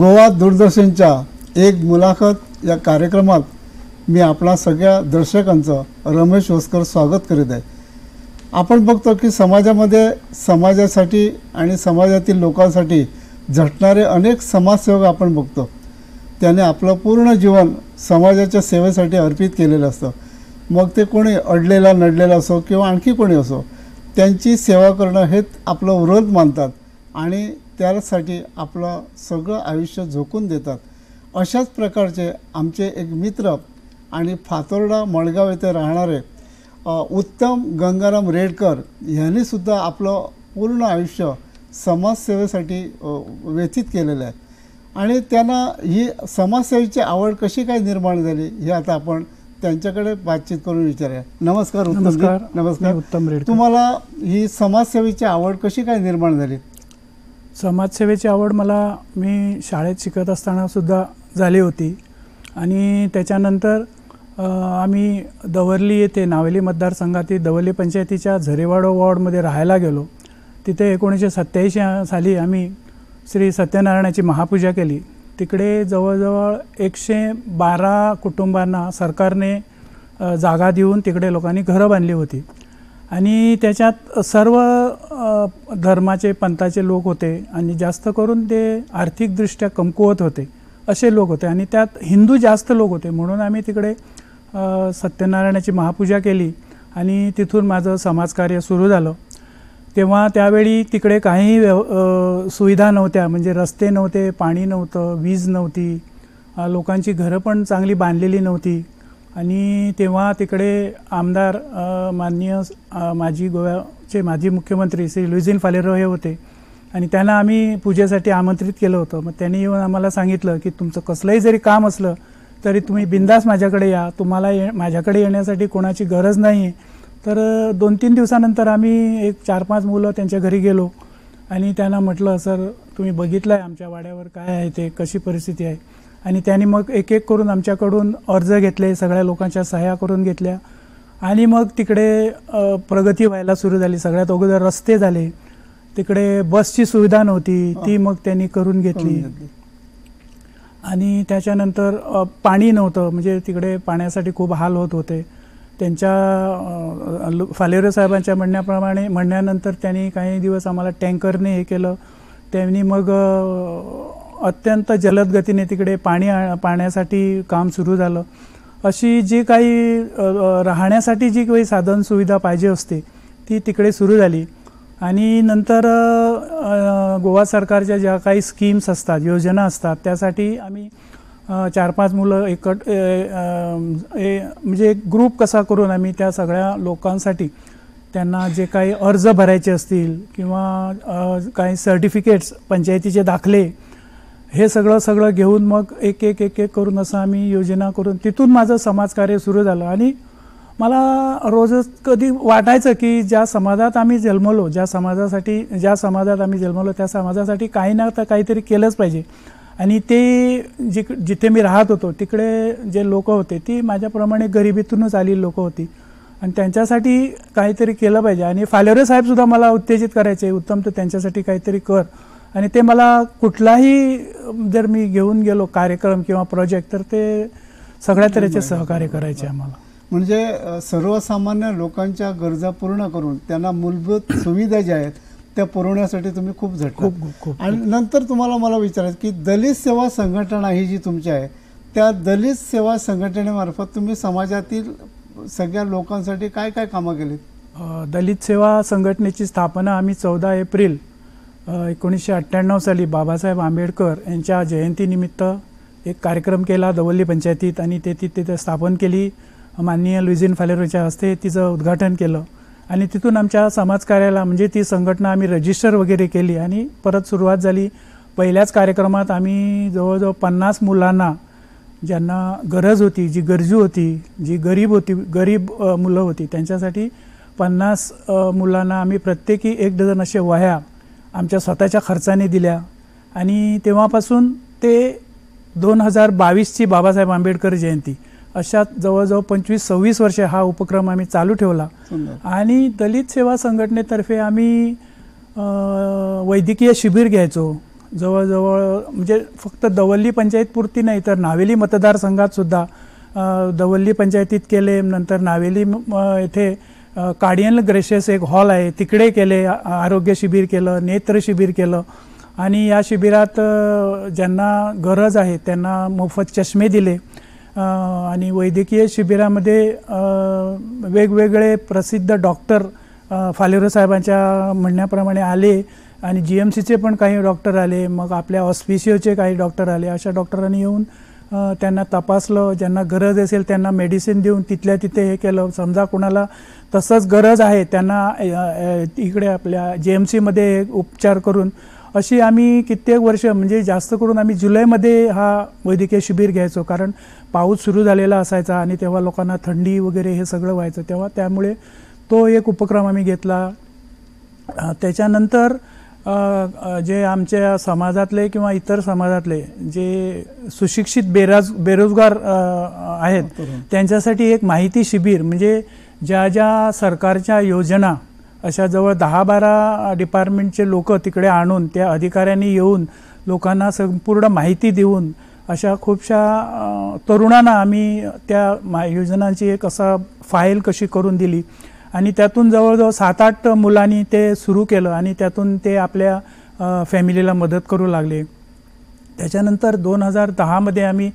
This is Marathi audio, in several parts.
गोवा दूरदर्शनच्या एक मुलाखत या कार्यक्रमात मी आपणा सगळ्या दर्शकांचं रमेश ओसकर स्वागत करीत आहे। आपण बघतो की समाजामध्ये समाजासाठी आणि समाजातील लोकांसाठी झटणारे अनेक समाजसेवक आपण बघतो। त्याने आपलं पूर्ण जीवन समाजाच्या सेवेसाठी अर्पित केलेलं असतं। मग ते कोणी अडलेला नडलेला असो किंवा आणखी कोणी असो, त्यांची सेवा करणं हेच आपलं व्रत मानतात आणि त्यासाठी आपलं सगळं आयुष्य झोकून देतात। अशाच प्रकारचे आमचे एक मित्र आणि फातोर्डा मळगाव येथे राहणारे उत्तम गंगाराम रेडकर यांनी सुद्धा आपलं पूर्ण आयुष्य समाजसेवेसाठी व्यतीत केलेलं आहे आणि त्यांना ही समाजसेवेची आवड कशी काय निर्माण झाली हे आता आपण त्यांच्याकडे बातचीत करून विचारूया। नमस्कार उत्तम। नमस्कार उत्तम रेडकर। तुम्हाला ही समाजसेवेची आवड कशी काय निर्माण झाली? समाजसेवेची आवड मी शाळेत शिकत असताना सुद्धा झाली होती आणि त्याच्यानंतर आम्ही दवर्ली येथे नावेली मतदारसंघातील दवर्ली पंचायतीच्या झरेवाडा वॉर्डमध्ये राहायला गेलो। तिथे 1987 साली आम्ही श्री सत्यनारायणाची महापूजा केली। तिकडे जवळजवळ 112 कुटुंबांना सरकारने जागा देऊन तिकडे लोकांनी घरं बांधली होती आणि त्याच्यात सर्व धर्माचे पंथाचे लोक होते आणि जास्त करून ते आर्थिकदृष्ट्या कमकुवत होते असे लोक होते आणि त्यात हिंदू जास्त लोक होते। म्हणून आम्ही तिकडे सत्यनारायणाची महापूजा केली आणि तिथून माझं समाजकार्य सुरू झालं। तेव्हा त्यावेळी तिकडे काही सुविधा नव्हत्या, म्हणजे रस्ते नव्हते, पाणी नव्हतं, वीज नव्हती, लोकांची घरं पण चांगली बांधलेली नव्हती आणि तेव्हा तिकडे आमदार माननीय गोव्याचे माजी मुख्यमंत्री श्री लुईझिन फालेरो हे होते आणि त्यांना आम्ही पूजेसाठी आमंत्रित केलं होतं। मग त्यांनी येऊन आम्हाला सांगितलं की तुमचं कसलंही जरी काम असलं तरी तुम्ही बिंदास माझ्याकडे या, तुम्हाला माझ्याकडे येण्यासाठी कोणाची गरज नाही। तर 2-3 दिवसानंतर आम्ही एक 4-5 मुलं त्यांच्या घरी गेलो आणि त्यांना म्हटलं, सर तुम्ही बघितलं आहे आमच्या वाड्यावर काय आहे ते, कशी परिस्थिती आहे, आणि त्यांनी मग एक एक करून आमच्याकडून अर्ज घेतले, सगळ्या लोकांच्या सह्या करून घेतल्या आणि मग तिकडे प्रगती व्हायला सुरू झाली। सगळ्यात अगोदर रस्ते झाले, तिकडे बसची सुविधा नव्हती ती मग त्यांनी करून घेतली आणि त्याच्यानंतर पाणी नव्हतं, म्हणजे तिकडे पाण्यासाठी खूप हाल होत होते। त्यांच्या फालेरो साहेबांच्या म्हणण्यानंतर त्यांनी काही दिवस आम्हाला टँकरने हे केलं। त्यांनी मग अत्यंत जलद गतीने तिकडे पाण्यासाठी काम सुरू झालं। अशी जी काही राहण्यासाठी जी काही साधन सुविधा पाहिजे असते ती तिकडे सुरू झाली आणि नंतर गोवा सरकारच्या ज्या काही स्कीम्स असतात, योजना असतात, त्यासाठी आम्ही 4-5 मुलं म्हणजे एक ग्रुप कसा करून आम्ही त्या सगळ्या लोकांसाठी त्यांना जे काही अर्ज भरायचे असतील किंवा काही सर्टिफिकेट्स, पंचायतीचे दाखले, हे सगळं घेऊन मग एक एक करून असं आम्ही योजना करून तिथून माझं समाजकार्य सुरू झालं। आणि मला रोजच कधी वाटायचं की ज्या समाजात आम्ही जन्मलो त्या समाजासाठी काही ना काहीतरी केलंच पाहिजे आणि ते जिथे मी राहत होतो तिकडे जे लोक होते ती माझ्याप्रमाणे गरिबीतूनच आलेली लोक होती आणि त्यांच्यासाठी काहीतरी केलं पाहिजे। आणि फालेरो साहेब सुद्धा मला उत्तेजित करायचे, उत्तम तू त्यांच्यासाठी काहीतरी कर, आणि ते मला कुठलाही जर मी घेऊन गेलो कार्यक्रम किंवा प्रोजेक्ट तर ते सगळ्या तऱ्हेचे सहकार्य करायचे आम्हाला। म्हणजे सर्वसामान्य लोकांच्या गरजा पूर्ण करून त्यांना मूलभूत सुविधा ज्या आहेत त्या पुरवण्यासाठी तुम्ही खूप झटला। आणि नंतर मला विचारायचं की दलित सेवा संघटना ही जी तुमची आहे त्या दलित सेवा संघटनेमार्फत तुम्ही समाजातील सगळ्या लोकांसाठी काय काय कामं केलीत? दलित सेवा संघटनेची स्थापना आम्ही 14 एप्रिल 1998 साली बाबासाहेब आंबेडकर यांच्या जयंतीनिमित्त एक कार्यक्रम केला दवर्ली पंचायतीत आणि तिथे स्थापन केली। माननीय लुईझिन फालेरोच्या हस्ते तिचं उद्घाटन केलं आणि तिथून आमच्या समाजकार्याला म्हणजे ती संघटना आम्ही रजिस्टर वगैरे केली आणि परत सुरुवात झाली। पहिल्याच कार्यक्रमात आम्ही जवळजवळ 50 मुलांना, ज्यांना गरज होती, जी गरजू होती, जी गरीब मुलं होती, त्यांच्यासाठी 50 मुलांना आम्ही प्रत्येकी 1 डझन असे वह्या आमच्या स्वतःच्या खर्चाने दिल्या आणि तेव्हापासून ते 2022ची बाबासाहेब आंबेडकर जयंती अशा जवळजवळ 25-26 वर्षे हा उपक्रम आम्ही चालू ठेवला। आणि दलित सेवा संघटनेतर्फे आम्ही वैद्यकीय शिबिर घ्यायचो, जवळजवळ म्हणजे फक्त दवल्ली पंचायतपुरती नाही तर नावेली मतदारसंघात सुद्धा दवल्ली पंचायतीत केले, नंतर नावेली येथे कार्डियल ग्रेशियस एक हॉल आहे तिकडे केले, आरोग्य शिबिर केलं, नेत्र शिबिर केलं आणि या शिबिरात ज्यांना गरज आहे त्यांना मोफत चष्मे दिले आणि वैद्यकीय शिबिरामध्ये वेगवेगळे प्रसिद्ध डॉक्टर फालेरो साहेबांच्या म्हणण्याप्रमाणे आले आणि GMCचे पण काही डॉक्टर आले, मग आपल्या ऑस्पिशिओचे काही डॉक्टर आले. अशा डॉक्टरांनी येऊन त्यांना तपासलं, ज्यांना गरज असेल त्यांना मेडिसिन देऊन तिथल्या तिथे हे केलं. समजा कोणाला तसंच गरज आहे त्यांना इकडे आपल्या GMCमध्ये उपचार करून अशी आम्ही कित्येक वर्ष म्हणजे जास्त करून आम्ही जुलैमध्ये हा वैद्यकीय शिबिर घ्यायचो, कारण पाऊस सुरू झालेला असायचा आणि तेव्हा लोकांना थंडी वगैरे हे सगळं व्हायचं तेव्हा, त्यामुळे तो एक उपक्रम आम्ही घेतला. त्याच्यानंतर जे आमच्या समाजातले किंवा इतर समाजातले जे सुशिक्षित बेरोजगार आहेत त्यांच्यासाठी एक माहिती शिबिर, म्हणजे ज्या ज्या सरकारच्या योजना अशा जवळ 10-12 डिपार्टमेंटचे लोक तिकडे आणून त्या अधिकाऱ्यांनी येऊन लोकांना संपूर्ण माहिती देऊन अशा खूपशा तरुणांना आम्ही त्या योजनांची एक असा फाईल कशी करून दिली आणि त्यातून जवळजवळ 7-8 मुलांनी ते सुरू केलं आणि त्यातून ते आपल्या फॅमिलीला मदत करू लागले. त्याच्यानंतर 2010मध्ये आम्ही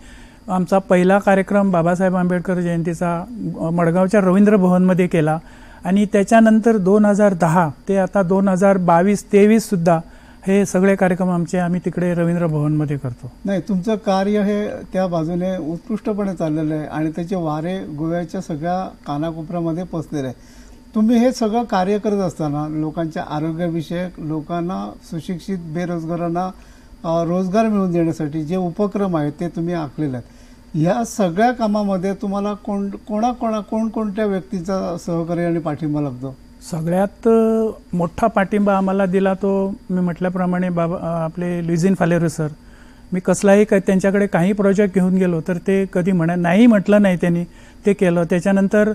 आमचा पहिला कार्यक्रम बाबासाहेब आंबेडकर जयंतीचा मडगावच्या रवींद्र भवनमध्ये केला आणि त्याच्यानंतर 2010 ते आता 2022-23 सुद्धा हे सगळे कार्यक्रम आम्ही तिकडे रवींद्र भवनमध्ये करतो. नाही, तुमचं कार्य हे त्या बाजूने उत्कृष्टपणे चाललेलं आहे आणि त्याचे वारे गोव्याच्या सगळ्या कानाकोपऱ्यामध्ये पोचलेले आहे. तुम्ही हे सगळं कार्य करत असताना लोकांच्या आरोग्यविषयक, लोकांना सुशिक्षित बेरोजगारांना रोजगार मिळवून देण्यासाठी जे उपक्रम आहेत ते तुम्ही आखलेले आहेत. ह्या सगळ्या कामामध्ये तुम्हाला कोणकोणत्या व्यक्तीचा सहकार्य आणि पाठिंबा लागतो? सगळ्यात मोठा पाठिंबा आम्हाला दिला तो मी म्हटल्याप्रमाणे आपले लुईझिन फालेरो सर. मी कसलाही त्यांच्याकडे काही प्रोजेक्ट घेऊन गेलो तर ते कधी नाही म्हटलं नाही, त्यांनी ते केलं. त्याच्यानंतर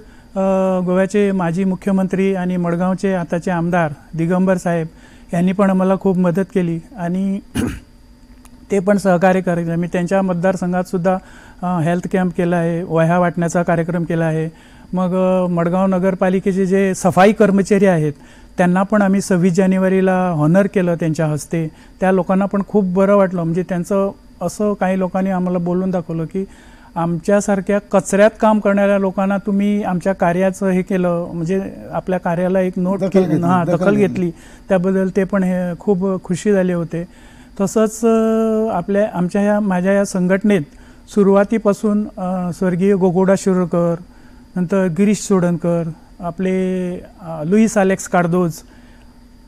गोव्याचे माजी मुख्यमंत्री आणि मडगावचे आताचे आमदार दिगंबर साहेब यांनी पण आम्हाला खूप मदत केली आणि ते पण सहकार्य करायचे. मी त्यांच्या मतदारसंघात सुद्धा हेल्थ कॅम्प केला आहे, वह्या वाटण्याचा कार्यक्रम केला आहे. मग मडगाव नगरपालिकेचे जे सफाई कर्मचारी आहेत त्यांना पण आम्ही 26 जानेवारीला हॉनर केलं त्यांच्या हस्ते. त्या लोकांना पण खूप बरं वाटलं, म्हणजे त्यांचं असं काही लोकांनी आम्हाला बोलून दाखवलं की आमच्यासारख्या कचऱ्यात काम करणाऱ्या लोकांना तुम्ही आमच्या कार्याचं हे केलं, म्हणजे आपल्या कार्याला एक दखल घेतली, त्याबद्दल ते पण हे खूप खुशी झाले होते. तसंच माझ्या या संघटनेत सुरुवातीपासून स्वर्गीय गोगोडा शिरोडकर, नंतर गिरीश सोडणकर, आपले लुईस अलेक्स कार्दोज,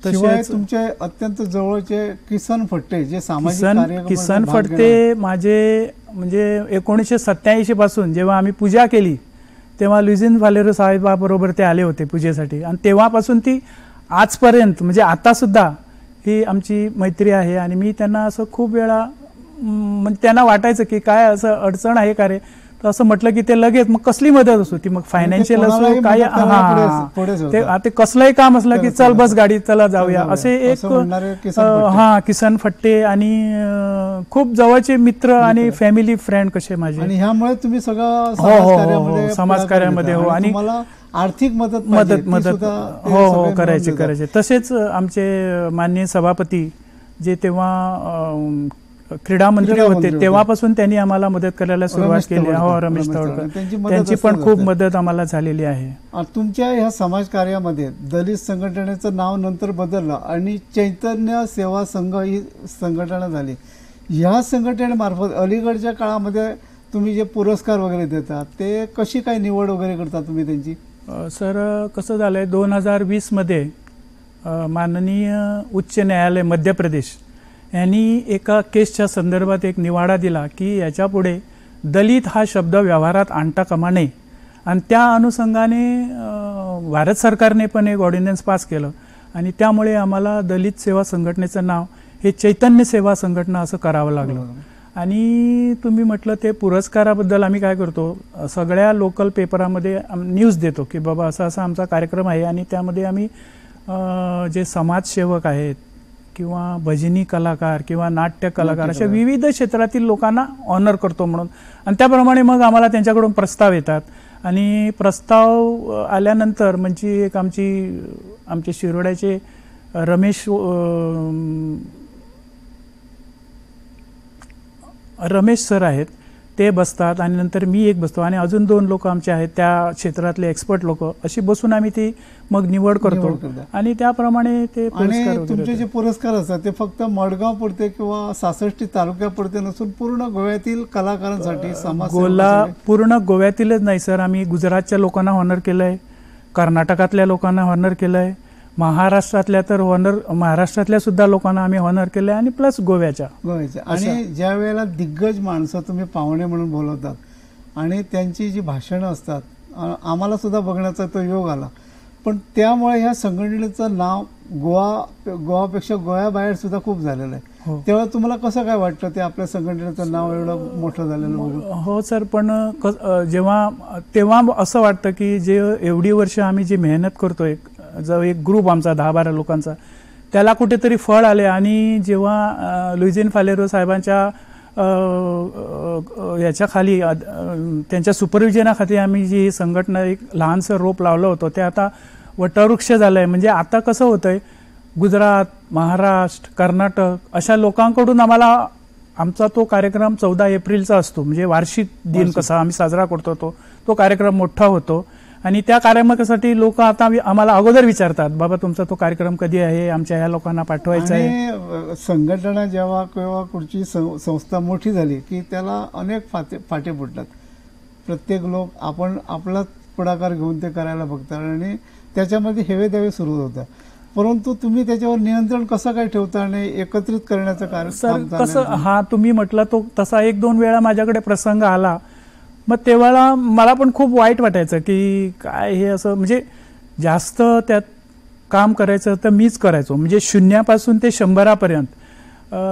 तसेच तुमचे अत्यंत जवळचे किसन फट्टे जे सामाजिक किसन फट्टे माझे म्हणजे 1987 पासून जेव्हा आम्ही पूजा केली तेव्हा लुईझिन फालेरो साहेबाबरोबर ते आले होते पूजेसाठी आणि तेव्हापासून ती आजपर्यंत म्हणजे आता सुद्धा ही आमची मैत्री आहे. आणि मी त्यांना असं खूप वेळा म्हणजे त्यांना वाटायचं की काय असं अडचण आहे का रे, तर असं म्हटलं की ते लगेच मग कसली मदत असो ती, मग फायनान्शियल असो काय, ते कसलंही काम असलं की चल बस गाडी चला जाऊया, असे एक किसन फट्टे आणि खूप जवळचे मित्र आणि फॅमिली फ्रेंड कसे माझे. आणि ह्यामुळे तुम्ही सगळं समाजकार्यामध्ये हो आणि आर्थिक मदत हो करायचे. तसेच आमचे माननीय सभापती जे तेव्हा क्रीडा मंत्री होते तेव्हापासून त्यांनी आम्हाला मदत करायला सुरुवात केली. हो, रमेश तवडकर, त्यांची पण खूप मदत आम्हाला झालेली आहे. तुमच्या ह्या समाज कार्यामध्ये दलित संघटनेचं नाव नंतर बदललं आणि चैतन्य सेवा संघ ही संघटना झाली. ह्या संघटनेमार्फत अलीकडच्या काळामध्ये तुम्ही जे पुरस्कार वगैरे देतात ते कशी काय निवड वगैरे करता तुम्ही त्यांची? सर कसं झालंय, 2020मध्ये माननीय उच्च न्यायालय मध्य प्रदेश यांनी एका केसच्या संदर्भात एक निवाडा दिला की याच्यापुढे दलित हा शब्द व्यवहारात आणता कामा नये आणि त्या अनुषंगाने भारत सरकारने पण एक ऑर्डिनन्स पास केलं आणि त्यामुळे आम्हाला दलित सेवा संघटनेचं नाव हे चैतन्य सेवा संघटना असं करावं लागलं. आणि तुम्ही म्हटलं ते पुरस्काराबद्दल आम्ही काय करतो, सगळ्या लोकल पेपरामध्ये न्यूज देतो की बाबा असा असा आमचा कार्यक्रम आहे आणि त्यामध्ये आम्ही जे समाजसेवक आहेत किंवा भजनी कलाकार किंवा नाट्य कलाकार अशा विविध क्षेत्रातील लोकांना ऑनर करतो म्हणून. आणि त्याप्रमाणे मग आम्हाला त्यांच्याकडून प्रस्ताव येतात आणि प्रस्ताव आल्यानंतर म्हणजे एक आमचे शिरोड्याचे रमेश सर आहेत, ते बसतात आणि नंतर मी एक बसतो आणि अजून 2 लोक आमचे आहेत त्या क्षेत्रातले एक्सपर्ट लोक, अशी बसून आम्ही ती मग निवड करतो आणि त्याप्रमाणे ते आणि तुमचे जे पुरस्कार असतात ते फक्त मडगाव पुरते किंवा 66 तालुक्यापुरते नसून पूर्ण गोव्यातील कलाकारांसाठी पूर्ण गोव्यातीलच नाही सर. आम्ही गुजरातच्या लोकांना ऑनर केलंय, कर्नाटकातल्या लोकांना ऑनर केलंय, महाराष्ट्रातल्या सुद्धा लोकांना आम्ही ऑनर केलंय आणि प्लस गोव्याच्या. आणि ज्या वेळेला दिग्गज माणसं तुम्ही पाहुणे म्हणून बोलवतात आणि त्यांची जी भाषणं असतात, आम्हाला सुद्धा बघण्याचा तो योग आला. पण त्यामुळे ह्या संघटनेचं नाव गोवापेक्षा गोव्याबाहेर सुद्धा खूप झालेलं आहे. तेव्हा तुम्हाला कसं काय वाटतं ते आपल्या संघटनेचं नाव एवढं मोठं झालेलं बघून? हो सर, पण तेव्हा असं वाटतं की जे एवढी वर्ष आम्ही जी मेहनत करतोय, जो एक ग्रुप आमचा 10-12 लोकांचा, त्याला कुठेतरी फळ आले. आणि जेव्हा लुईझिन फालेरो साहेबांच्या याच्या खाली त्यांच्या सुपरविजनाखाली आम्ही जी संघटना एक लहानसं रोप लावलं होतं ते आता वटवृक्ष झालंय. म्हणजे आता कसं होतंय, गुजरात, महाराष्ट्र, कर्नाटक अशा लोकांकडून आमचा तो कार्यक्रम 14 एप्रिलचा असतो, म्हणजे वार्षिक दिन कसा आम्ही साजरा करतो तो कार्यक्रम मोठा होतो. आणि त्या कार्यक्रमासाठी लोक आता आम्हाला अगोदर विचारतात, बाबा तुमचा तो कार्यक्रम कधी आहे, आमच्या ह्या लोकांना पाठवायचा आहे. संघटना जेव्हा किंवा कुठची संस्था मोठी झाली की त्याला अनेक फाटे फुटतात. प्रत्येक लोक आपला पुढाकार घेऊन ते करायला बघतात आणि त्याच्यामध्ये हेवेदावे सुरू होतात. परंतु तुम्ही त्याच्यावर नियंत्रण कसं काय ठेवता आणि एकत्रित करण्याचं कार्यक्रम कसं, तुम्ही म्हटलं तो तसा 1-2 वेळा माझ्याकडे प्रसंग आला. मग तेव्हा मला पण खूप वाईट वाटायचं की काय हे असं, म्हणजे जास्त त्यात काम करायचं तर मीच करायचो, म्हणजे 0 ते 100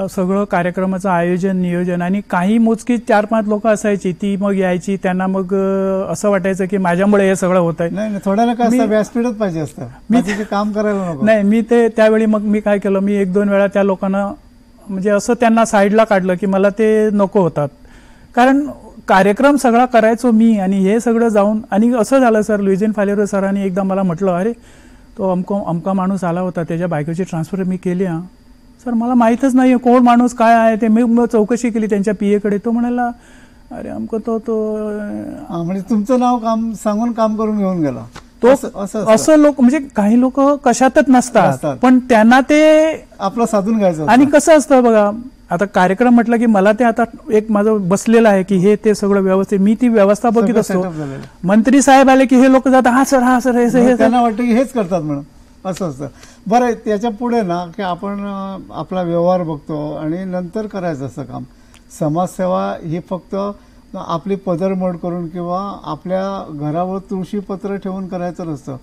सगळं कार्यक्रमाचं आयोजन नियोजन. आणि काही मोजकी 4-5 लोक असायची, ती मग यायची, त्यांना मग असं वाटायचं की माझ्यामुळे हे सगळं होत आहे. नाही, थोड्याला काय व्यासपीठच पाहिजे असतं, मी तिथे काम करायला नको. नाही, मी त्यावेळी मग मी काय केलं, मी 1-2 वेळा त्या लोकांना म्हणजे असं त्यांना साईडला काढलं की मला ते नको होतात. कारण कार्यक्रम सगळा करायचो मी आणि हे सगळं जाऊन. आणि असं झालं सर, लुईझिन फालेरो सरांनी एकदा मला म्हटलं, अरे तो अमका माणूस आला होता, त्याच्या बायकोची ट्रान्सफर मी केली. सर मला माहीतच नाही कोण माणूस काय आहे ते. मी चौकशी केली त्यांच्या पीएकडे, तो म्हणाला अरे अमको तो म्हणजे तुमचं नाव सांगून काम करून घेऊन गेला. तो असं लोक, म्हणजे काही लोक कशातच नसतात पण त्यांना ते आपलं साधून घ्यायचं. आणि कसं असतं बघा, आता कार्यक्रम म्हटलं की मला ते आता एक माझं बसलेलं आहे की हे ते सगळं व्यवस्थित, मी ती व्यवस्था बघत असतो. मंत्री साहेब आले की हे लोक जातात, हा सर हे त्यांना वाटतं की हेच करतात म्हणून, असं असतं. बरं, त्याच्या पुढे ना की आपण आपला व्यवहार बघतो आणि नंतर करायचं असं काम. समाजसेवा ही फक्त आपली पदरमोड करून किंवा आपल्या घरावर तुळशीपत्र ठेवून करायचं नसतं.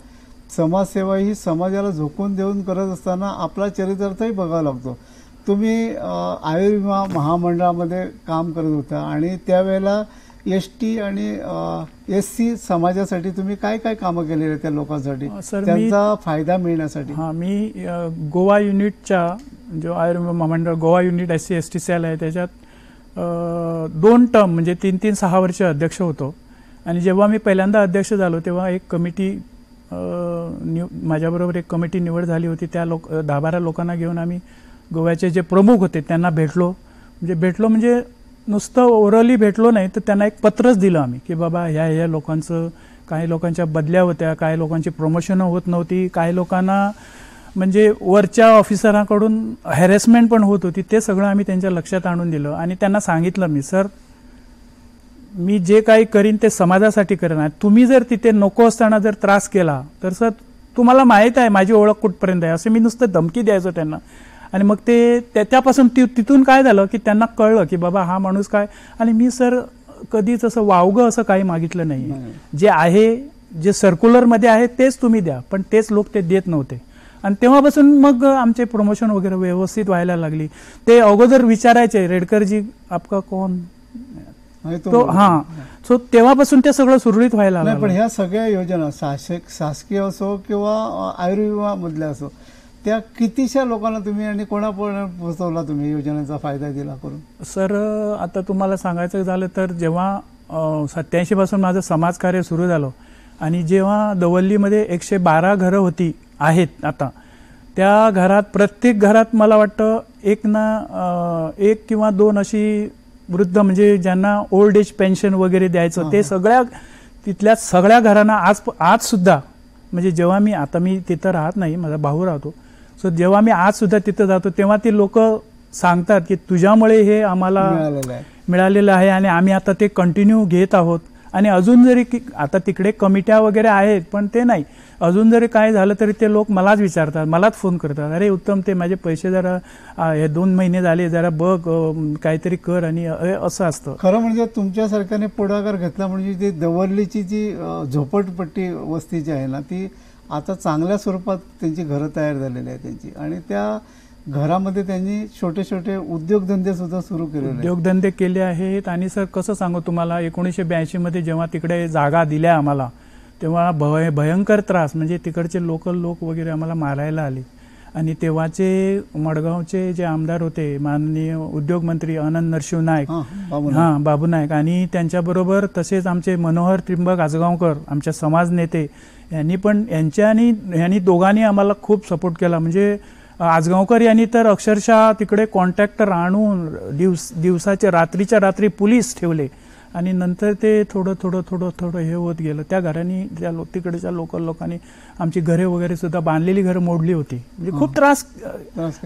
समाजसेवा ही समाजाला झोकून देऊन करत असताना आपला चरितार्थही बघावा लागतो. तुम्ही आयुर्विमा महामंडळामध्ये काम करत होता आणि त्यावेळेला एसटी आणि एससी समाजासाठी तुम्ही काय काय कामं केलेली त्या लोकांसाठी, त्यांचा फायदा मिळण्यासाठी? मी गोवा युनिटच्या जो आयुर्विमा महामंडळ Goa unit SC ST cell आहे त्याच्यात 2 टर्म म्हणजे 3-6 वर्ष अध्यक्ष होतो. आणि जेव्हा मी पहिल्यांदा अध्यक्ष झालो तेव्हा एक कमिटी माझ्याबरोबर एक कमिटी निवड झाली होती. त्या 10-12 लोकांना घेऊन आम्ही गोव्याचे जे प्रमुख होते त्यांना भेटलो म्हणजे नुसतं ओरली भेटलो नाही तर त्यांना एक पत्रच दिलं आम्ही की बाबा ह्या लोकांचं, काही लोकांच्या बदल्या होत्या, काही लोकांची प्रमोशन होत नव्हती, काही लोकांना म्हणजे वरच्या ऑफिसरांकडून हॅरेसमेंट पण होत होती. ते सगळं आम्ही त्यांच्या लक्षात आणून दिलं आणि त्यांना सांगितलं, मी सर मी जे काही करीन ते समाजासाठी करेन. तुम्ही जर तिथे नको असताना जर त्रास केला तर सर तुम्हाला माहीत आहे माझी ओळख कुठपर्यंत आहे, असं मी नुसतं धमकी द्यायचो त्यांना. आणि मग ते त्यापासून तिथून काय झालं की त्यांना कळलं की बाबा हा माणूस काय. आणि मी सर कधीच असं वावगं असं काही मागितलं नाही. जे आहे, जे सर्क्युलरमध्ये आहे तेच तुम्ही द्या, पण तेच लोक ते देत नव्हते. आणि तेव्हापासून मग आमचे प्रमोशन वगैरे व्यवस्थित व्हायला लागली. ते अगोदर विचारायचे, रेडकरजी आपका कोण तो, सो तेव्हापासून ते सगळं सुरळीत व्हायला लागलं. पण ह्या सगळ्या योजना शासकीय असो किंवा आयुर्विमा मधल्या असो, त्या कितीशा लोकांना तुम्ही आणि कोणापर्यंत पोहोचवला तुम्ही योजनेचा फायदा दिला करून? सर आता तुम्हाला सांगायचं झालं तर जेव्हा 87 पासून माझं समाजकार्य सुरू झालं आणि जेव्हा दवल्लीमध्ये 112 घरं आहेत आता, त्या घरात प्रत्येक घरात मला वाटतं एक किंवा दोन अशी वृद्ध म्हणजे ज्यांना ओल्ड एज पेन्शन वगैरे द्यायचं, ते तिथल्या सगळ्या घरांना आज सुद्धा म्हणजे जेव्हा मी तिथं राहत नाही, माझा भाऊ राहतो, सो जेव्हा मी आज सुद्धा तिथं जातो तेव्हा ती लोक सांगतात की तुझ्यामुळे हे आम्हाला मिळालेलं आहे आणि आम्ही आता ते कंटिन्यू घेत आहोत. आणि अजून जरी आता तिकडे कमिट्या वगैरे आहेत पण ते नाही, अजून जरी काय झालं तरी ते लोक मलाच विचारतात, मलाच फोन करतात, अरे उत्तम ते माझे पैसे जरा हे 2 महिने झाले जरा बघ काहीतरी कर, आणि असं असतं. खरं म्हणजे तुमच्यासारख्याने पुढाकार घेतला म्हणजे ती दवल्लीची जी झोपडपट्टी वस्ती जी आहे ना, ती आता चांगल्या स्वरूपात त्यांची घरं तयार झालेली आहे त्यांची, आणि त्या घरामध्ये त्यांनी छोटे छोटे उद्योगधंदे सुद्धा सुरू केले, उद्योगधंदे केले आहेत. आणि सर कसं सांगू तुम्हाला, 1982 मध्ये जेव्हा तिकडे जागा दिल्या आम्हाला तेव्हा भयंकर त्रास, म्हणजे तिकडचे लोकल लोक वगैरे आम्हाला मारायला आले. आणि तेव्हाचे मडगावचे जे आमदार होते माननीय उद्योगमंत्री आनंद नरशिव नाईक, बाबू नाईक, आणि त्यांच्याबरोबर तसेच आमचे मनोहर त्रिंबक आजगावकर आमच्या समाज नेते यांनी दोघांनी आम्हाला खूप सपोर्ट केला. म्हणजे आजगावकर यांनी तर अक्षरशः तिकडे कॉन्ट्रॅक्टर आणून दिवसाच्या रात्रीच्या रात्री पोलीस ठेवले, आणि नंतर ते थोडं हे होत गेलं. त्या घरांनी तिकडच्या लोकल लोकांनी आमची घरे वगैरे सुद्धा बांधलेली घरं मोडली होती, म्हणजे खूप त्रास.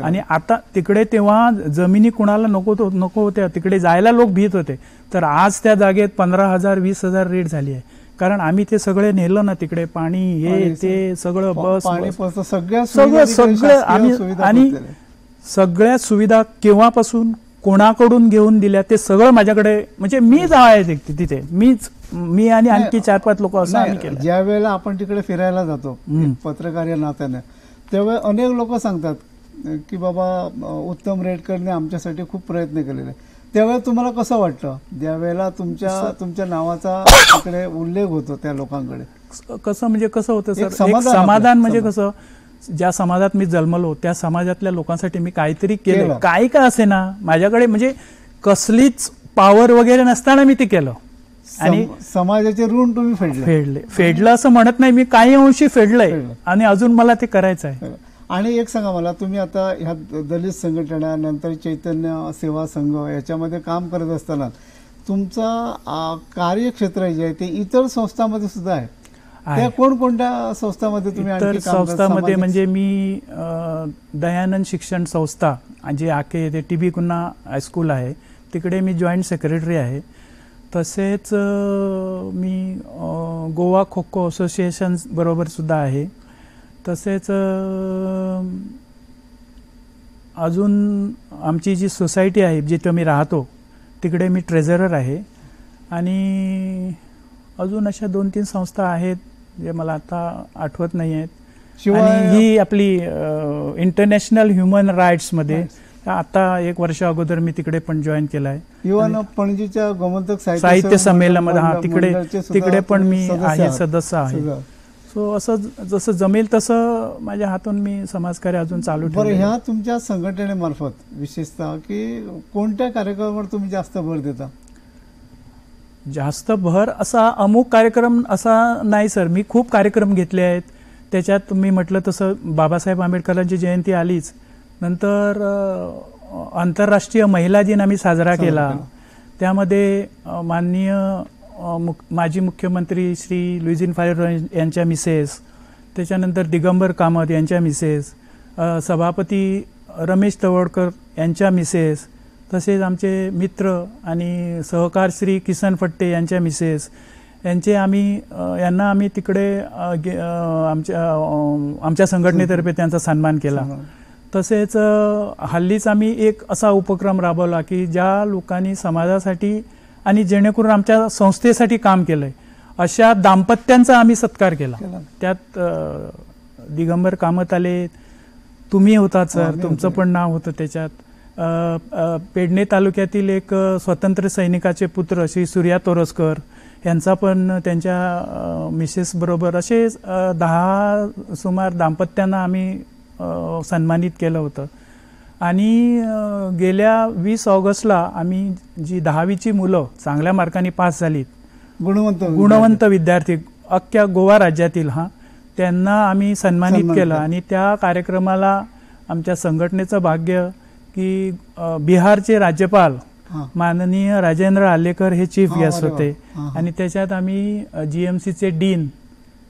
आणि आता तिकडे तेव्हा जमिनी कुणाला नको होत्या, तिकडे जायला लोक भीत होते, तर आज त्या जागेत 15,000 20,000 रेट झाली आहे. कारण आम्ही ते सगळे नेलं ना तिकडे, पाणी हे ते सगळं, बस सगळं आम्ही, आणि सगळ्या सुविधा केव्हापासून कोणाकडून घेऊन दिल्या ते सगळं माझ्याकडे, म्हणजे मीच आहे तिथे, मी आणि आणखी 4-5 लोक असं आम्ही केलं. ज्या वेळेला आपण तिकडे फिरायला जातो पत्रकार या नात्याने, त्यावेळेस अनेक लोक सांगतात की बाबा उत्तम रेडकरने आमच्यासाठी खूप प्रयत्न केलेले. त्यावेळेस तुम्हाला कसं वाटतं ज्यावेळेला तुमच्या नावाचा तिकडे उल्लेख होतो त्या लोकांकडे? कसं होतं सर, समाधान म्हणजे कसं, ज्या समाजात मी जन्मलो त्या समाजातल्या लोकांसाठी मी काहीतरी केलं, काही का असे ना, माझ्याकडे म्हणजे कसलीच पॉवर वगैरे नसताना मी ते केलं. आणि समाजाचे ऋण तुम्ही फेडलं असं म्हणत नाही, मी काही अंशी फेडलंय आणि अजून मला ते करायचं आहे. आणि एक सांगा मला, तुम्ही आता ह्या दलित संघटना नंतर चैतन्य सेवा संघ याच्यामध्ये काम करत असताना तुमचा कार्यक्षेत्र जे आहे ते इतर संस्थांमध्ये सुद्धा आहे, त्या कोणकोणत्या संस्थांमध्ये तुम्ही? इतर संस्थांमध्ये म्हणजे मी दयानंद शिक्षण संस्था जे आखे ते TB कुन्हा हायस्कूल आहे तिकडे मी जॉईंट सेक्रेटरी आहे. तसेच मी गोवा खो खो असोसिएशन बरोबर सुद्धा आहे. तसेच अजून आमची जी सोसायटी आहे जिथे मी राहतो तिकडे मी ट्रेझरर आहे. आणि अजून अशा 2-3 संस्था आहेत जे मला आता आठवत नाही आहेत. आणि ही आपली इंटरनॅशनल ह्युमन राईट्समध्ये आता 1 वर्ष अगोदर मी तिकडे पण जॉईन केलं आहे. इव्हन पणजीच्या गोमंतक साहित्य संमेलनामध्ये तिकडे पण मी आहे, सदस्य आहे. सो असं जसं जमेल तसं माझ्या हातून मी समाजकार्य अजून चालू ठेवलं. बरं, ह्या तुमच्या संघटनेमार्फत विशेषतः की कोणत्या कार्यक्रमावर तुम्ही जास्त भर देता? जास्त भर असा अमुक कार्यक्रम असा नाही सर, मी खूप कार्यक्रम घेतले आहेत. त्याच्यात तुम्ही म्हटलं तसं बाबासाहेब आंबेडकरांची जयंती आलीच, नंतर आंतरराष्ट्रीय महिला दिन आम्ही साजरा केला. त्यामध्ये माननीय माजी मुख्यमंत्री श्री लुईझिन फायर यांच्या मिसेस, त्याच्यानंतर दिगंबर कामत यांच्या मिसेस, सभापती रमेश तवडकर यांच्या मिसेस, तसेच आमचे मित्र आणि सहकार श्री किसन फट्टे यांच्या मिसेस यांना आम्ही तिकडे आमच्या संघटनेतर्फे त्यांचा सन्मान केला. तसेच हल्लीच आम्ही एक असा उपक्रम राबवला की ज्या लोकांनी समाजासाठी आणि जेणेकरून आमच्या संस्थेसाठी काम केलंय अशा दाम्पत्यांचा आम्ही सत्कार केला. त्यात दिगंबर कामत आले, तुम्ही होतात सर, तुमचं पण नाव होतं त्याच्यात. पेडणे तालुक्यातील एक स्वतंत्र सैनिकाचे पुत्र श्री सूर्या तोरसकर यांचा पण त्यांच्या मिसेस बरोबर असे 10 सुमार दाम्पत्यांना आम्ही सन्मानित केलं होतं. आणि गेल्या 20 ऑगस्टला आम्ही जी 10वीची मुलं चांगल्या मार्कांनी पास झालीत, गुणवंत विद्यार्थी अख्ख्या गोवा राज्यातील त्यांना आम्ही सन्मानित केलं. आणि त्या कार्यक्रमाला आमच्या संघटनेचं भाग्य की बिहारचे राज्यपाल माननीय राजेंद्र आलेकर हे चीफ गेस्ट होते. आणि त्याच्यात आम्ही GMCचे डीन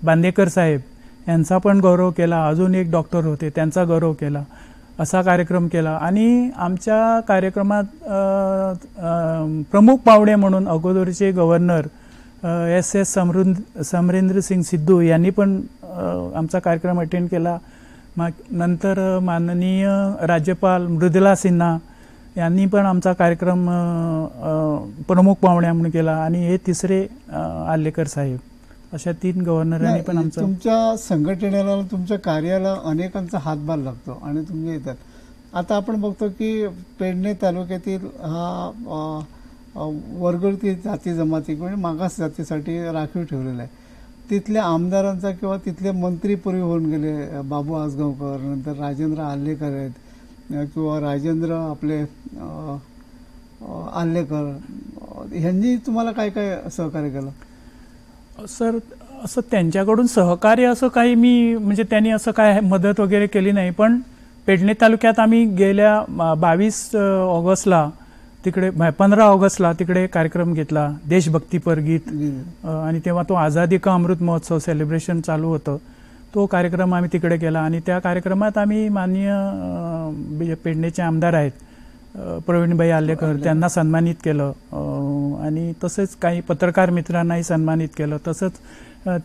बांदेकर साहेब यांचा पण गौरव केला. अजून एक डॉक्टर होते, त्यांचा गौरव केला. असा कार्यक्रम केला. आणि आमच्या कार्यक्रमात प्रमुख पाहुणे म्हणून अगोदरचे गव्हर्नर SS समरेंद्र सिंग सिद्धू यांनी पण आमचा कार्यक्रम अटेंड केला. नंतर माननीय राज्यपाल मृदुला सिन्हा यांनी पण आमचा कार्यक्रम प्रमुख पाहुण्या म्हणून केला. आणि हे तिसरे आलेकर साहेब, अशा 3 गव्हर्नरांनी पण आमचा. तुमच्या संघटनेला, तुमच्या कार्याला अनेकांचा हातभार लागतो आणि तुम्ही येतात. आता आपण बघतो की पेडणे तालुक्यातील हा वर्गीय जाती जमाती म्हणजे मागास जातीसाठी राखीव ठेवलेला आहे. तिथल्या आमदारांचा किंवा तिथले मंत्री पूर्वी होऊन गेले, बाबू आसगावकर, नंतर राजेंद्र आल्लेकर आहेत किंवा राजेंद्र आपले आल्लेकर, ह्यांनी तुम्हाला काय काय सहकार्य केलं? सर, असं त्यांच्याकडून सहकार्य असं काही म्हणजे त्यांनी असं काय मदत वगैरे केली नाही. पण पेडणे तालुक्यात आम्ही गेल्या 22 ऑगस्टला तिकडे 15 ऑगस्टला तिकडे कार्यक्रम घेतला, देशभक्तीपर गीत. आणि तेव्हा तो आझादी का अमृत महोत्सव सेलिब्रेशन चालू होतं. तो कार्यक्रम आम्ही तिकडे केला. आणि त्या कार्यक्रमात आम्ही माननीय पेडणेचे आमदार आहेत प्रवीणभाई आल्लेकर, त्यांना सन्मानित केलं. आणि तसेच काही पत्रकार मित्रांनाही सन्मानित केलं. तसंच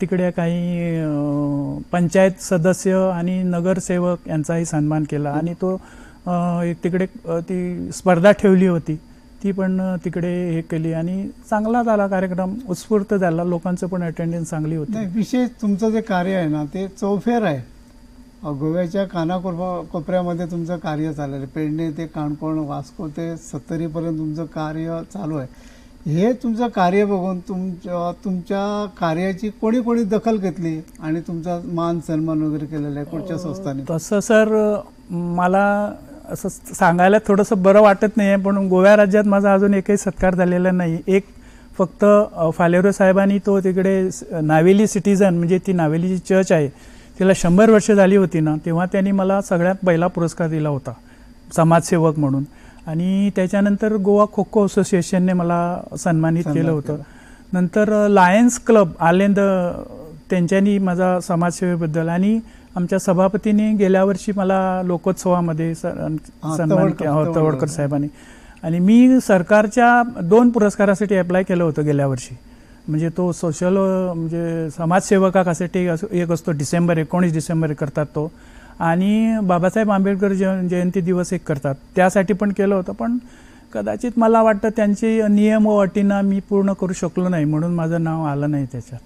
तिकडे काही पंचायत सदस्य आणि नगरसेवक यांचाही सन्मान केला. आणि तो तिकडे ती स्पर्धा ठेवली होती, ती पण तिकडे हे केली. आणि चांगला झाला कार्यक्रम, उत्स्फूर्त झाला, लोकांचं पण अटेंडन्स चांगली होती. विशेष तुमचं जे कार्य आहे ना ते चौफेर आहे. गोव्याच्या कानाकोपऱ्यामध्ये तुमचं कार्य चाललेलं आहे. पेडणे ते काणकोण, वास्को ते सत्तरीपर्यंत तुमचं कार्य चालू आहे. हे तुमचं कार्य बघून तुमच्या कार्याची कोणी कोणी दखल घेतली आणि तुमचा मान सन्मान वगैरे केलेला आहे कुठच्या संस्थांनी? तसं सर मला असं सांगायला थोडंसं बरं वाटत नाही आहे, पण गोव्या राज्यात माझा अजून एकही सत्कार झालेला नाही. एक फक्त फालेरो साहेबांनी तो तिकडे नावेली सिटीजन म्हणजे ती नावेलीची चर्च आहे तिला 100 वर्ष झाली होती ना, तेव्हा त्यांनी मला सगळ्यात पहिला पुरस्कार दिला होता समाजसेवक म्हणून. आणि त्याच्यानंतर गोवा खो खो असोसिएशनने मला सन्मानित केलं होतं. नंतर लायन्स क्लब आलेंद त्यांच्यानी माझा समाजसेवेबद्दल. आणि आमच्या सभापतींनी गेल्या वर्षी मला लोकोत्सवामध्ये सन्मान केला तवडकर साहेबांनी. आणि मी सरकारच्या 2 पुरस्कारासाठी अप्लाय केलं होतं गेल्या वर्षी. म्हणजे तो सोशल म्हणजे समाजसेवकासाठी एक असतो 19 डिसेंबर करतात तो, आणि बाबासाहेब आंबेडकर जयंती दिवस एक करतात, त्यासाठी पण केलं होतं. पण कदाचित मला वाटतं त्यांची नियम व अटींना मी पूर्ण करू शकलो नाही, म्हणून माझं नाव आलं नाही त्याच्यात.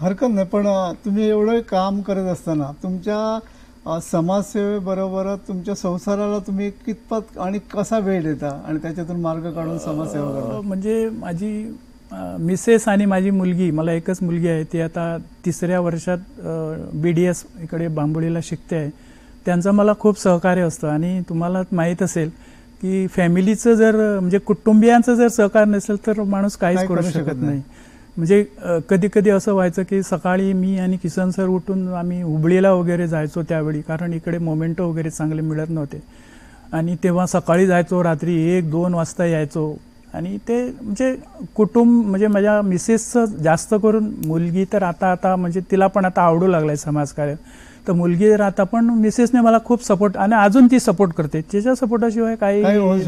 हरकत नाही. पण तुम्ही एवढं काम करत असताना तुमच्या समाजसेवेबरोबर तुमच्या संसाराला तुम्ही कितपत आणि कसा वेळ देता आणि त्याच्यातून मार्ग काढून समाजसेवा करता? म्हणजे माझी मिसेस आणि माझी मुलगी, मला एकच मुलगी आहे, ती आता 3ऱ्या वर्षात BDS इकडे बांबोळीला शिकते आहे. त्यांचं मला खूप सहकार्य असतं. आणि तुम्हाला माहीत असेल की फॅमिलीचं जर म्हणजे कुटुंबियांचं जर सहकार नसेल तर माणूस काहीच करू शकत नाही. म्हणजे कधी कधी असं व्हायचं की सकाळी मी आणि किसन सर उठून आम्ही हुबळीला वगैरे जायचो त्यावेळी, कारण इकडे मोमेंटो वगैरे चांगले मिळत नव्हते. आणि तेव्हा सकाळी जायचो, रात्री 1-2 वाजता यायचो. आणि ते म्हणजे कुटुंब म्हणजे माझ्या मिसेसचं जास्त करून, मुलगी तर आता म्हणजे तिला पण आता आवडू लागलाय समाजकार्य, तर मुलगी राहता पण मिसेसने मला खूप सपोर्ट, आणि अजून ती सपोर्ट करते. तिच्या सपोर्टाशिवाय काही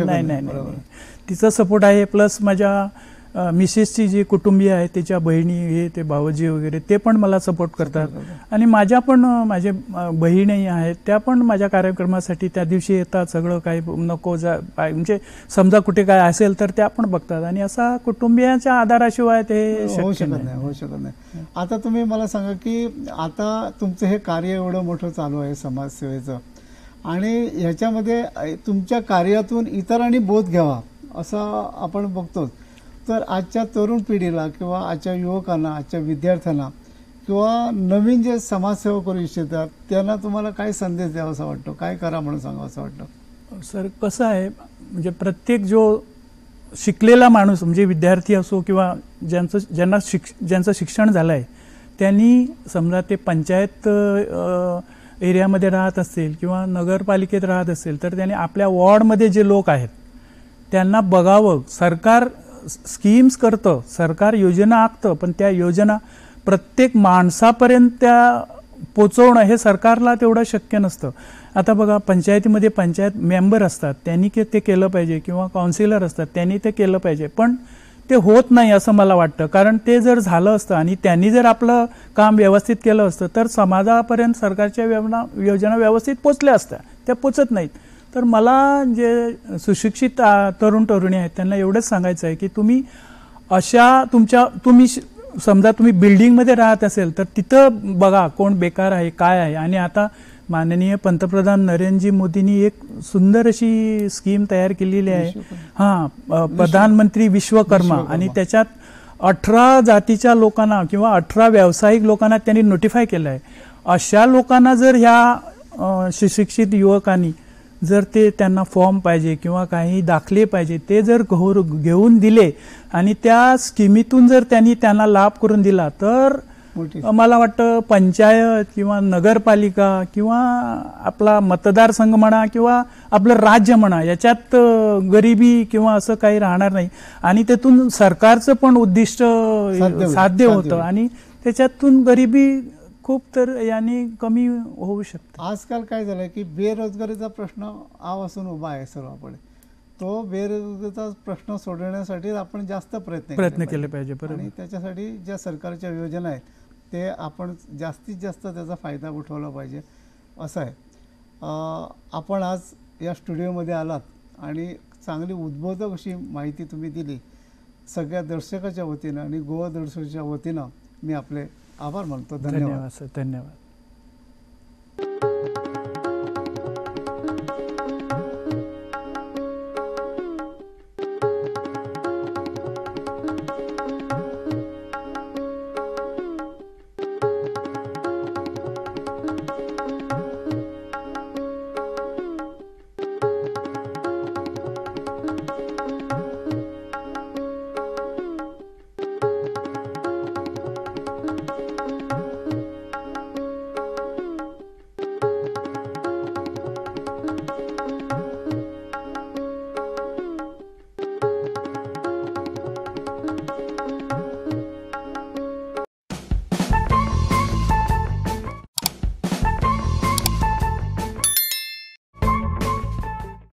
नाही. तिचा सपोर्ट आहे. प्लस माझ्या मिसेसची जी कुटुंबीय आहे, त्याच्या बहिणी हे ते भावजी वगैरे ते पण मला सपोर्ट करतात. आणि माझ्या पण माझे बहिणी आहेत, त्या पण माझ्या कार्यक्रमासाठी त्या दिवशी येतात. सगळं काही नको म्हणजे समजा कुठे काय असेल तर त्या पण बघतात. आणि असा कुटुंबियांच्या आधाराशिवाय ते होऊ शकत नाही. आता तुम्ही मला सांगा की आता तुमचं हे कार्य एवढं मोठं चालू आहे समाजसेवेचं, आणि ह्याच्यामध्ये तुमच्या कार्यातून इतरांनी बोध घ्यावा असं आपण बघतो. तर आजच्या तरुण पिढीला किंवा आजच्या युवकांना, आजच्या विद्यार्थ्यांना किंवा नवीन जे समाजसेवा करू इच्छितात त्यांना तुम्हाला काय संदेश द्यावा असं वाटतो, काय करा म्हणून सांगावं असं वाटतं? सर कसं आहे, म्हणजे प्रत्येक जो शिकलेला माणूस म्हणजे विद्यार्थी असो किंवा ज्यांचं शिक्षण झालं आहे त्यांनी समजा ते पंचायत एरियामध्ये राहत असतील किंवा नगरपालिकेत राहत असेल तर त्यांनी आपल्या वॉर्डमध्ये जे लोक आहेत त्यांना बघावं. सरकार स्कीम्स करतं, सरकार योजना आखतं, पण त्या योजना प्रत्येक माणसापर्यंत त्या पोचवणं हे सरकारला तेवढं शक्य नसतं. आता बघा, पंचायतीमध्ये पंचायत मेंबर असतात, त्यांनी ते केलं पाहिजे, किंवा काउन्सिलर असतात त्यांनी ते केलं पाहिजे, पण ते होत नाही असं मला वाटतं. कारण ते जर झालं असतं आणि त्यांनी जर आपलं काम व्यवस्थित केलं असतं तर समाजापर्यंत सरकारच्या योजना व्यवस्थित पोचल्या असत्या. त्या पोचत नाहीत. तर मला जे सुशिक्षित तरुण तरुणी आहेत त्यांना एवढंच सांगायचं आहे की तुम्ही अशा तुम्ही समजा तुम्ही बिल्डिंगमध्ये राहत असेल तर तिथं बघा कोण बेकार आहे काय आहे. आणि आता माननीय पंतप्रधान नरेंद्रजी मोदींनी एक सुंदर अशी स्कीम तयार केलेली आहे, प्रधानमंत्री विश्वकर्मा, आणि त्याच्यात 18 जातीच्या लोकांना किंवा 18 व्यावसायिक लोकांना त्यांनी नोटिफाय केलं आहे. अशा लोकांना जर ह्या सुशिक्षित युवकांनी जर त्यांना फॉर्म पाहिजे किंवा काही दाखले पाहिजे ते जर घेऊन दिले आणि त्या स्कीमीतून जर त्यांना लाभ करून दिला तर मला वाटतं पंचायत किंवा नगरपालिका किंवा आपला मतदारसंघ म्हणा किंवा आपलं राज्य म्हणा याच्यात गरिबी किंवा असं काही राहणार नाही. आणि त्यातून सरकारचं पण उद्दिष्ट साध्य होतं आणि त्याच्यातून गरिबी खूप तर याने कमी होऊ शकते. आजकाल काय झालंय की बेरोजगारीचा प्रश्न आवासून उभा आहे सर्वांकडे. तो बेरोजगारीचा प्रश्न सोडवण्यासाठी आपण जास्त प्रयत्न केले पाहिजे. आणि त्याच्यासाठी ज्या सरकारच्या योजना आहेत ते आपण जास्तीत जास्त त्याचा फायदा उठवला पाहिजे असं आहे. आपण आज या स्टुडिओमध्ये आलात आणि चांगली उद्बोधक अशी माहिती तुम्ही दिली. सगळ्या दर्शकाच्या वतीनं आणि गोवा दर्शकाच्या वतीनं मी आपले आभार मानतो. धन्यवाद सर. धन्यवाद.